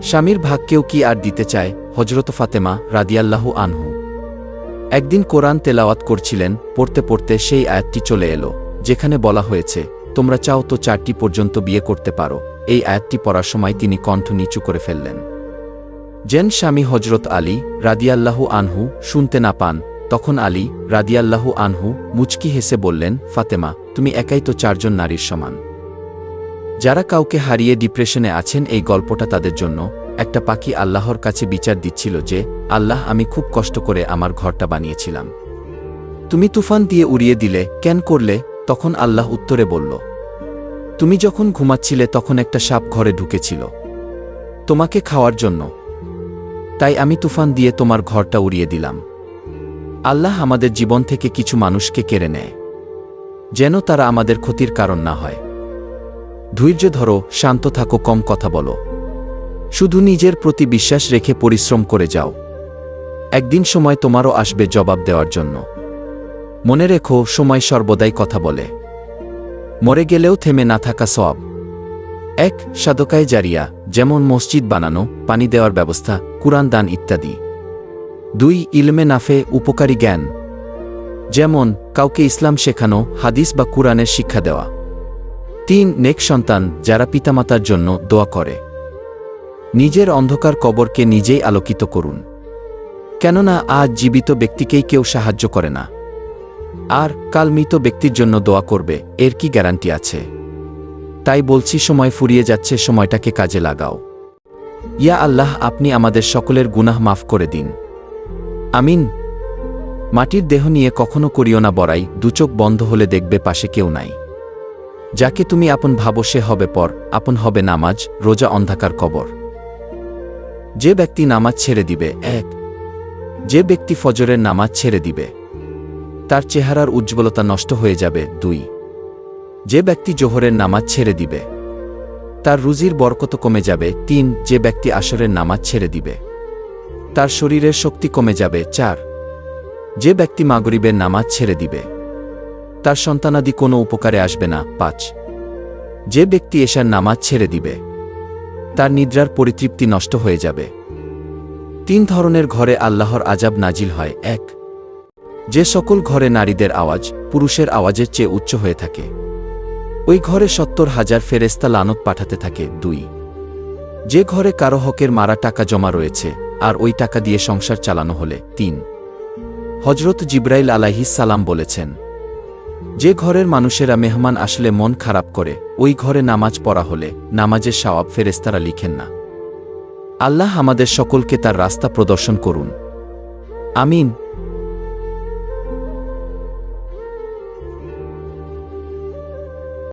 স্বামীর ভাগকেও কি আর দিতে চায়? হযরত ফাতেমা রাদিয়াল্লাহু আনহু একদিন কোরআন তেলাওয়াত করছিলেন, পড়তে পড়তে সেই আয়াতটি চলে এলো যেখানে বলা হয়েছে, তোমরা চাও তো 4টি পর্যন্ত বিয়ে করতে পারো। এই আয়াতটি পড়ার সময় তিনি কণ্ঠ নিচু করে ফেললেন। যেন স্বামী হযরত আলী রাদিয়াল্লাহু আনহু শুনতে না পান। তখন আলী রাদিয়াল্লাহু আনহু মুচকি হেসে বললেন, ফাতেমা, তুমি একাই তো 4 জন নারীর সমান। যারা কাউকে হারিয়ে ডিপ্রেশনে আছেন, এই গল্পটা তাদের জন্য। একটা পাখি আল্লাহর কাছে বিচার দিচ্ছিল যে, আল্লাহ, আমি খুব কষ্ট করে আমার ঘরটা বানিয়েছিলাম, তুমি তুফান দিয়ে উড়িয়ে দিলে, কেন করলে? তখন আল্লাহ উত্তরে বলল, তুমি যখন ঘুমাচ্ছিলে তখন একটা সাপ ঘরে ঢুকেছিল তোমাকে খাওয়ার জন্য, তাই আমি তুফান দিয়ে তোমার ঘরটা উড়িয়ে দিলাম। আল্লাহ আমাদের জীবন থেকে কিছু মানুষকে কেড়ে নেয়, যেন তারা আমাদের ক্ষতির কারণ না হয়। ধৈর্য ধরো, শান্ত থাকো, কম কথা বলো, শুধু নিজের প্রতি বিশ্বাস রেখে পরিশ্রম করে যাও। একদিন সময় তোমারও আসবে জবাব দেওয়ার জন্য। মনে রেখো, সময় সর্বদাই কথা বলে। মরে গেলেও থেমে না থাকা সওয়াব। 1 সাদকায়ে জারিয়া, যেমন মসজিদ বানানো, পানি দেওয়ার ব্যবস্থা, কুরআন দান ইত্যাদি। 2 ইলমে নাফে, উপকারী জ্ঞান, যেমন কাউকে ইসলাম শেখানো, হাদিস বা কুরআনের শিক্ষা দেওয়া। 3 নেক সন্তান, যারা পিতামাতার জন্য দোয়া করে। নিজের অন্ধকার কবরকে নিজেই আলোকিত করুন, কেননা আজ জীবিত ব্যক্তিকেই কেউ সাহায্য করে না, আর কাল মৃত ব্যক্তির জন্য দোয়া করবে, এর কি গ্যারান্টি আছে? তাই বলছি, সময় ফুরিয়ে যাচ্ছে, সময়টাকে কাজে লাগাও। ইয়া আল্লাহ, আপনি আমাদের সকলের গুনাহ মাফ করে দিন, আমিন। মাটির দেহ নিয়ে কখনো করিও না বড়াই, 2 চোখ বন্ধ হলে দেখবে পাশে কেউ নাই। যাকে তুমি আপন ভাবো সে হবে পর, আপন হবে নামাজ, রোজা, অন্ধকার কবর। যে ব্যক্তি নামাজ ছেড়ে দিবে, 1 যে ব্যক্তি ফজরের নামাজ ছেড়ে দিবে, তার চেহারার উজ্জ্বলতা নষ্ট হয়ে যাবে। 2 যে ব্যক্তি জোহরের নামাজ ছেড়ে দিবে, তার রুজির বরকত কমে যাবে। 3 যে ব্যক্তি আসরের নামাজ ছেড়ে দিবে, তার শরীরের শক্তি কমে যাবে। 4 যে ব্যক্তি মাগরিবের নামাজ ছেড়ে দিবে, তার সন্তানাদি কোনো উপকারে আসবে না। 5 যে ব্যক্তি এশার নামাজ ছেড়ে দিবে, তার নিদ্রার পরিতৃপ্তি নষ্ট হয়ে যাবে। 3 ধরনের ঘরে আল্লাহর আযাব নাজিল হয়। 1 যে সকল ঘরে নারীদের আওয়াজ পুরুষের আওয়াজের চেয়ে উচ্চ হয়ে থাকে, ওই ঘরে 70,000 ফেরেশতা লানত পাঠাতে থাকে। 2 যে ঘরে কারো হকের মারা টাকা জমা রয়েছে, আর ওই টাকা দিয়ে সংসার চালানো হলে। 3 হযরত জিবরাইল আলাইহিস সালাম বলেছেন, যে ঘরের মানুষেরা মেহমান আসলে মন খারাপ করে, ওই ঘরে নামাজ পড়া হলে নামাজের সওয়াব ফেরেশতারা লিখেন না। আল্লাহ আমাদের সকলকে তার রাস্তা প্রদর্শন করুন, আমিন।